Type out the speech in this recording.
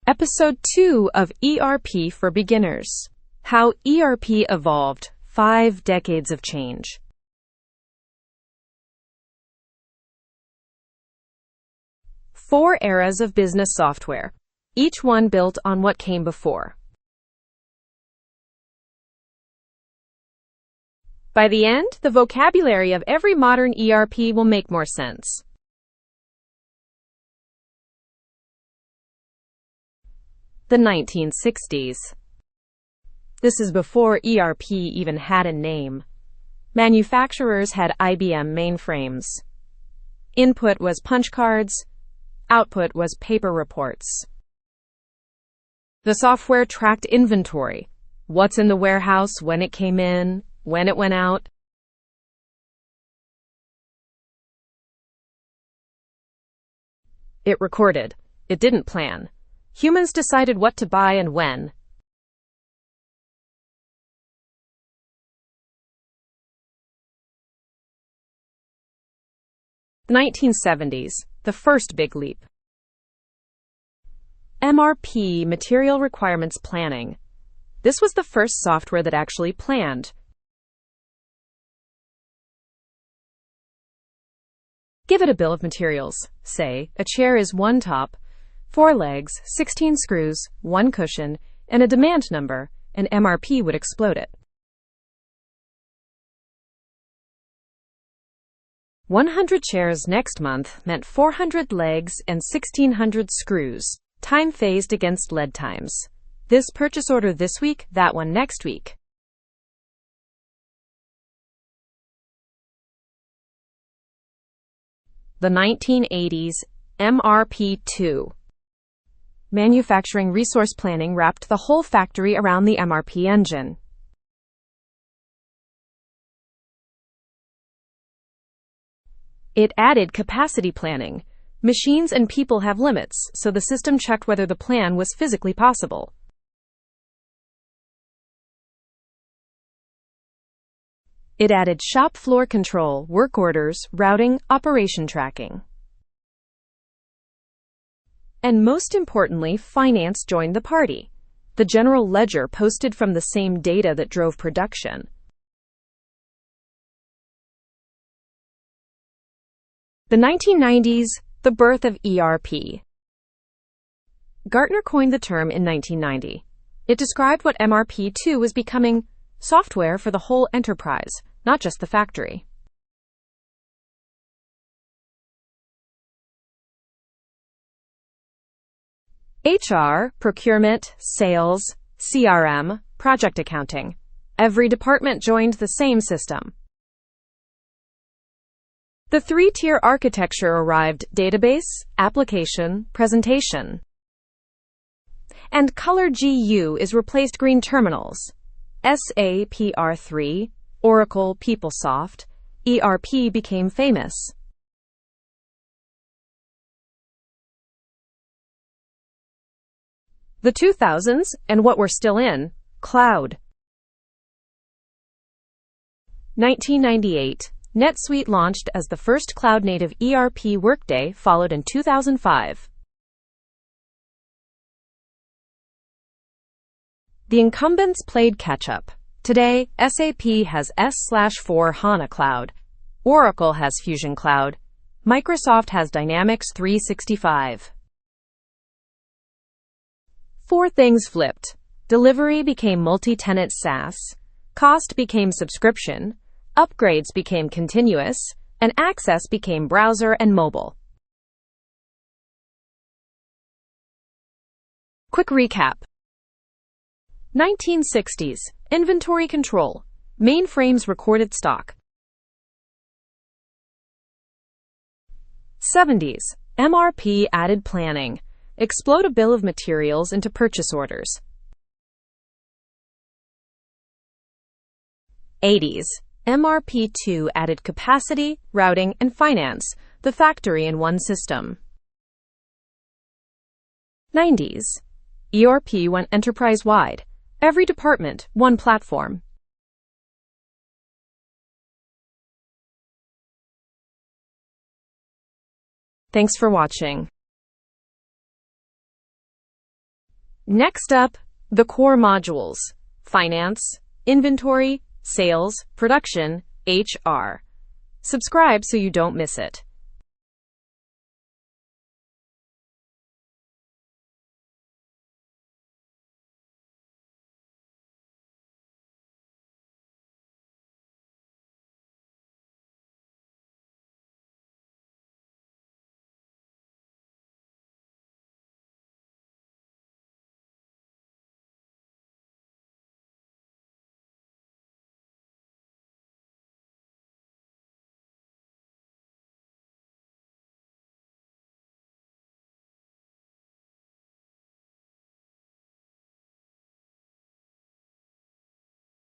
Episode 2 of ERP for Beginners. How ERP evolved. 5 decades of change. Four eras of business software, each one built on what came before. By the end, the vocabulary of every modern ERP will make more sense. The 1960s. This is before ERP even had a name. Manufacturers had IBM mainframes. Input was punch cards. Output was paper reports. The software tracked inventory. What's in the warehouse, when it came in, when it went out. It recorded. It didn't plan. Humans decided what to buy and when. The 1970s, the first big leap. MRP, Material Requirements Planning. This was the first software that actually planned. Give it a bill of materials. Say, a chair is 1 top, 4 legs, 16 screws, 1 cushion, and a demand number, and MRP would explode it. 100 chairs next month meant 400 legs and 1,600 screws, time phased against lead times. This purchase order this week, that one next week. The 1980s, MRP II. Manufacturing resource planning wrapped the whole factory around the MRP engine. It added capacity planning. Machines and people have limits, so the system checked whether the plan was physically possible. It added shop floor control, work orders, routing, operation tracking. And most importantly, finance joined the party. The general ledger posted from the same data that drove production. The 1990s, the birth of ERP. Gartner coined the term in 1990. It described what MRP II was becoming: software for the whole enterprise, not just the factory. HR, procurement, sales, CRM, project accounting. Every department joined the same system. The 3-tier architecture arrived: database, application, presentation. And color GU is replaced green terminals. SAP R3, Oracle PeopleSoft, ERP became famous. The 2000s, and what we're still in: cloud. 1998, NetSuite launched as the first cloud-native ERP. Workday followed in 2005. The incumbents played catch-up. Today, SAP has S/4 HANA Cloud. Oracle has Fusion Cloud. Microsoft has Dynamics 365. 4 things flipped. Delivery became multi-tenant SaaS. Cost became subscription. Upgrades became continuous. And access became browser and mobile. Quick recap. 1960s, inventory control. Mainframes recorded stock. 70s, MRP added planning. Explode a bill of materials into purchase orders. 80s, MRP II added capacity, routing, and finance, the factory in one system. 90s, ERP went enterprise-wide. Every department, one platform. Thanks for watching. Next up, the core modules: finance, inventory, sales, production, HR. Subscribe so you don't miss it.